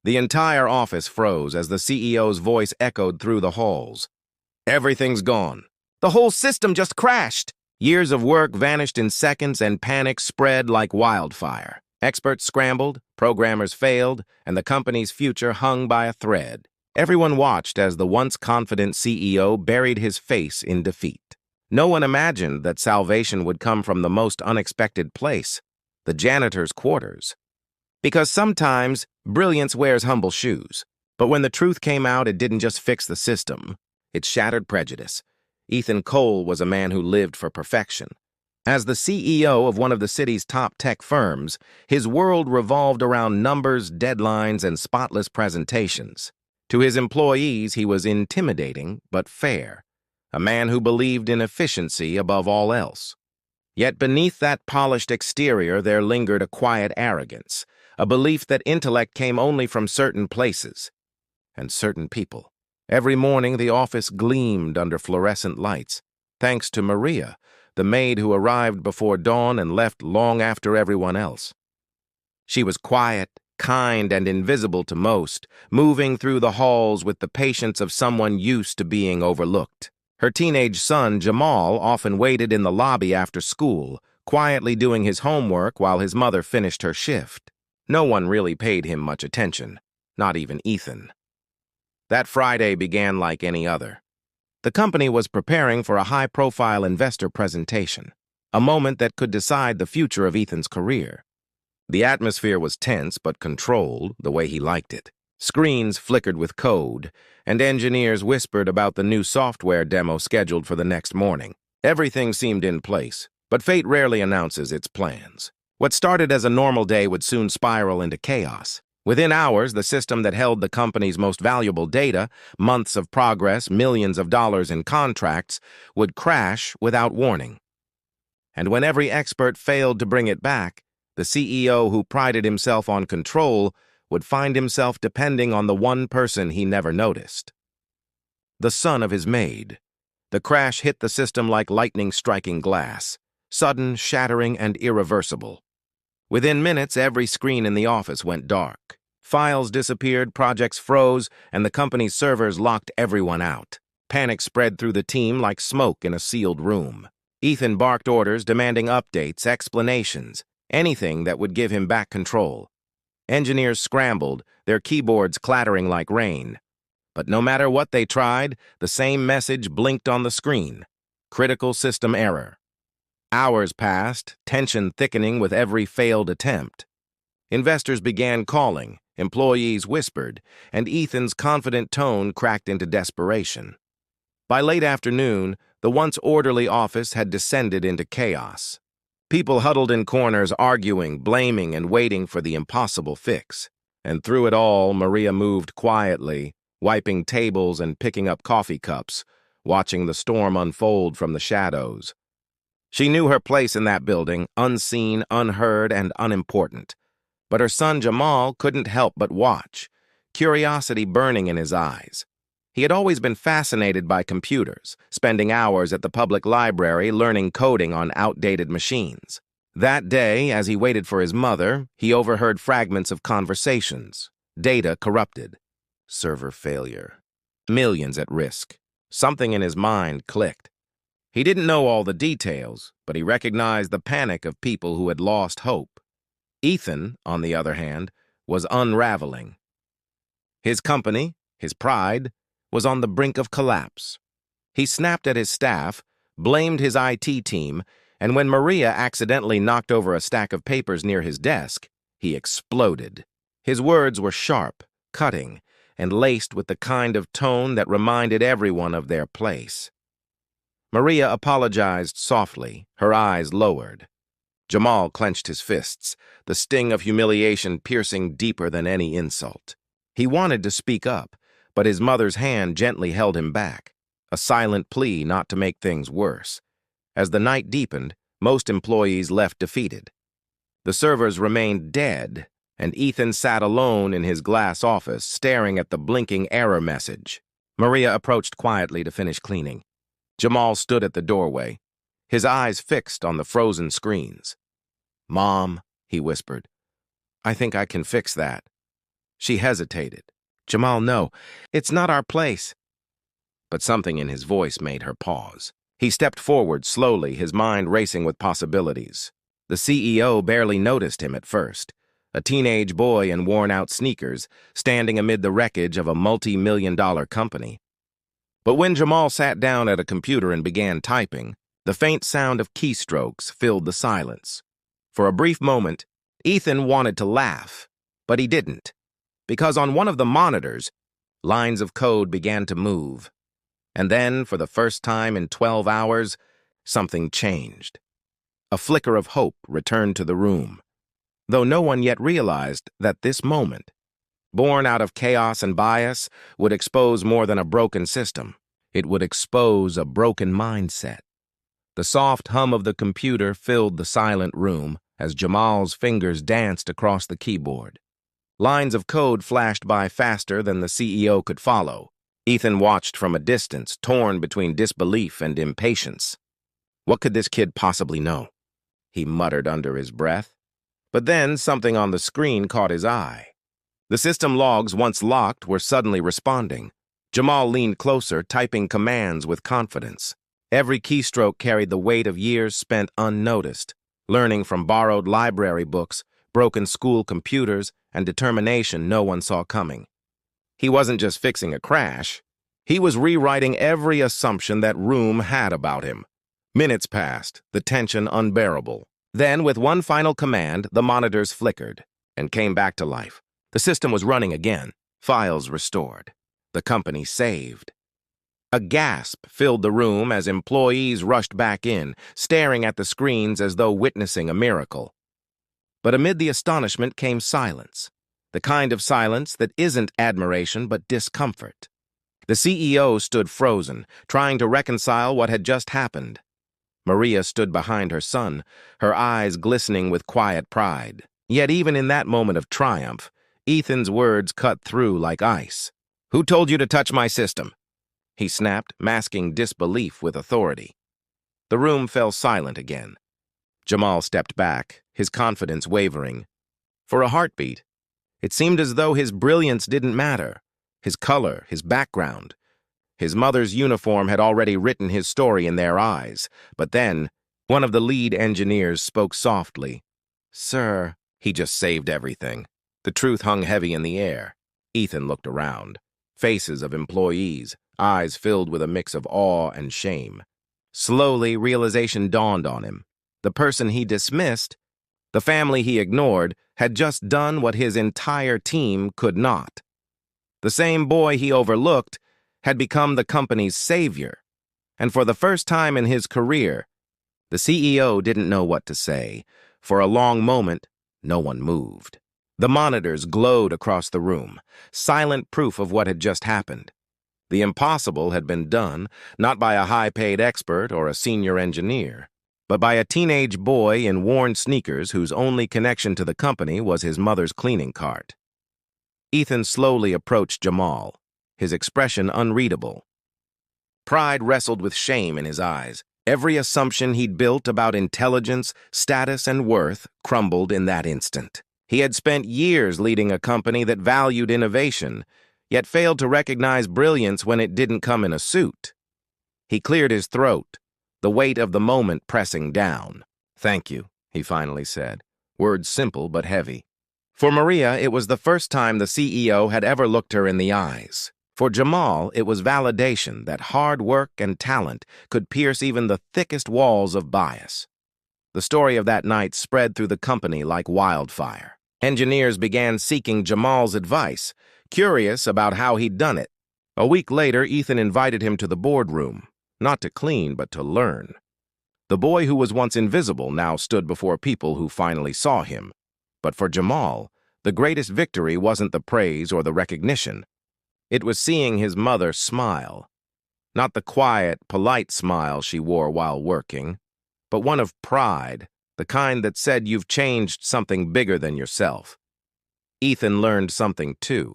The entire office froze as the CEO's voice echoed through the halls. Everything's gone. The whole system just crashed. Years of work vanished in seconds and panic spread like wildfire. Experts scrambled, programmers failed, and the company's future hung by a thread. Everyone watched as the once confident CEO buried his face in defeat. No one imagined that salvation would come from the most unexpected place, the janitor's quarters. Because sometimes, brilliance wears humble shoes. But when the truth came out, it didn't just fix the system. It shattered prejudice. Ethan Cole was a man who lived for perfection. As the CEO of one of the city's top tech firms, his world revolved around numbers, deadlines, and spotless presentations. To his employees, he was intimidating but fair, a man who believed in efficiency above all else. Yet beneath that polished exterior there lingered a quiet arrogance, a belief that intellect came only from certain places and certain people. Every morning the office gleamed under fluorescent lights, thanks to Maria, the maid who arrived before dawn and left long after everyone else. She was quiet, kind, and invisible to most, moving through the halls with the patience of someone used to being overlooked. Her teenage son, Jamal, often waited in the lobby after school, quietly doing his homework while his mother finished her shift. No one really paid him much attention, not even Ethan. That Friday began like any other. The company was preparing for a high-profile investor presentation, a moment that could decide the future of Ethan's career. The atmosphere was tense but controlled the way he liked it. Screens flickered with code, and engineers whispered about the new software demo scheduled for the next morning. Everything seemed in place, but fate rarely announces its plans. What started as a normal day would soon spiral into chaos. Within hours, the system that held the company's most valuable data, months of progress, millions of dollars in contracts, would crash without warning. And when every expert failed to bring it back, the CEO who prided himself on control would find himself depending on the one person he never noticed. The son of his maid. The crash hit the system like lightning striking glass, sudden, shattering, and irreversible. Within minutes, every screen in the office went dark. Files disappeared, projects froze, and the company's servers locked everyone out. Panic spread through the team like smoke in a sealed room. Ethan barked orders demanding updates, explanations, anything that would give him back control. Engineers scrambled, their keyboards clattering like rain. But no matter what they tried, the same message blinked on the screen. Critical system error. Hours passed, tension thickening with every failed attempt. Investors began calling, employees whispered, and Ethan's confident tone cracked into desperation. By late afternoon, the once orderly office had descended into chaos. People huddled in corners, arguing, blaming, and waiting for the impossible fix. And through it all, Maria moved quietly, wiping tables and picking up coffee cups, watching the storm unfold from the shadows. She knew her place in that building, unseen, unheard, and unimportant. But her son Jamal couldn't help but watch, curiosity burning in his eyes. He had always been fascinated by computers, spending hours at the public library learning coding on outdated machines. That day, as he waited for his mother, he overheard fragments of conversations. Data corrupted. Server failure. Millions at risk. Something in his mind clicked. He didn't know all the details, but he recognized the panic of people who had lost hope. Ethan, on the other hand, was unraveling. His company, his pride, was on the brink of collapse. He snapped at his staff, blamed his IT team, and when Maria accidentally knocked over a stack of papers near his desk, he exploded. His words were sharp, cutting, and laced with the kind of tone that reminded everyone of their place. Maria apologized softly, her eyes lowered. Jamal clenched his fists, the sting of humiliation piercing deeper than any insult. He wanted to speak up, but his mother's hand gently held him back, a silent plea not to make things worse. As the night deepened, most employees left defeated. The servers remained dead, and Ethan sat alone in his glass office, staring at the blinking error message. Maria approached quietly to finish cleaning. Jamal stood at the doorway, his eyes fixed on the frozen screens. "Mom," he whispered, "I think I can fix that." She hesitated. Jamal, no, it's not our place. But something in his voice made her pause. He stepped forward slowly, his mind racing with possibilities. The CEO barely noticed him at first. A teenage boy in worn-out sneakers, standing amid the wreckage of a multi-million-dollar company. But when Jamal sat down at a computer and began typing, the faint sound of keystrokes filled the silence. For a brief moment, Ethan wanted to laugh, but he didn't, because on one of the monitors, lines of code began to move. And then, for the first time in 12 hours, something changed. A flicker of hope returned to the room, though no one yet realized that this moment, born out of chaos and bias, would expose more than a broken system. It would expose a broken mindset. The soft hum of the computer filled the silent room as Jamal's fingers danced across the keyboard. Lines of code flashed by faster than the CEO could follow. Ethan watched from a distance, torn between disbelief and impatience. What could this kid possibly know? He muttered under his breath. But then something on the screen caught his eye. The system logs, once locked, were suddenly responding. Jamal leaned closer, typing commands with confidence. Every keystroke carried the weight of years spent unnoticed, learning from borrowed library books, broken school computers, and determination no one saw coming. He wasn't just fixing a crash. He was rewriting every assumption that room had about him. Minutes passed, the tension unbearable. Then, with one final command, the monitors flickered and came back to life. The system was running again, files restored. The company saved. A gasp filled the room as employees rushed back in, staring at the screens as though witnessing a miracle. But amid the astonishment came silence, the kind of silence that isn't admiration but discomfort. The CEO stood frozen, trying to reconcile what had just happened. Maria stood behind her son, her eyes glistening with quiet pride. Yet even in that moment of triumph, Ethan's words cut through like ice. "Who told you to touch my system?" he snapped, masking disbelief with authority. The room fell silent again. Jamal stepped back, his confidence wavering. For a heartbeat, it seemed as though his brilliance didn't matter. His color, his background. His mother's uniform had already written his story in their eyes. But then, one of the lead engineers spoke softly. "Sir," he just saved everything. The truth hung heavy in the air. Ethan looked around. Faces of employees, eyes filled with a mix of awe and shame. Slowly, realization dawned on him. The person he dismissed, the family he ignored, had just done what his entire team could not. The same boy he overlooked had become the company's savior. And for the first time in his career, the CEO didn't know what to say. For a long moment, no one moved. The monitors glowed across the room, silent proof of what had just happened. The impossible had been done, not by a high-paid expert or a senior engineer, but by a teenage boy in worn sneakers whose only connection to the company was his mother's cleaning cart. Ethan slowly approached Jamal, his expression unreadable. Pride wrestled with shame in his eyes. Every assumption he'd built about intelligence, status, and worth crumbled in that instant. He had spent years leading a company that valued innovation, yet failed to recognize brilliance when it didn't come in a suit. He cleared his throat, the weight of the moment pressing down. "Thank you," he finally said, words simple but heavy. For Maria, it was the first time the CEO had ever looked her in the eyes. For Jamal, it was validation that hard work and talent could pierce even the thickest walls of bias. The story of that night spread through the company like wildfire. Engineers began seeking Jamal's advice, curious about how he'd done it. A week later, Ethan invited him to the boardroom, not to clean, but to learn. The boy who was once invisible now stood before people who finally saw him. But for Jamal, the greatest victory wasn't the praise or the recognition. It was seeing his mother smile. Not the quiet, polite smile she wore while working, but one of pride, the kind that said you've changed something bigger than yourself. Ethan learned something too.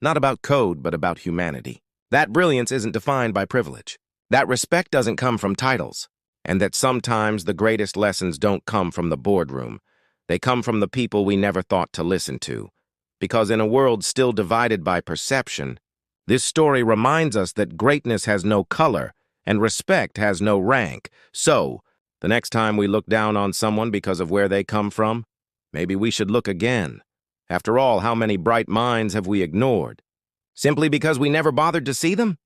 Not about code, but about humanity. That brilliance isn't defined by privilege. That respect doesn't come from titles. And that sometimes the greatest lessons don't come from the boardroom. They come from the people we never thought to listen to. because in a world still divided by perception, this story reminds us that greatness has no color and respect has no rank. So, the next time we look down on someone because of where they come from, maybe we should look again. After all, how many bright minds have we ignored? Simply because we never bothered to see them?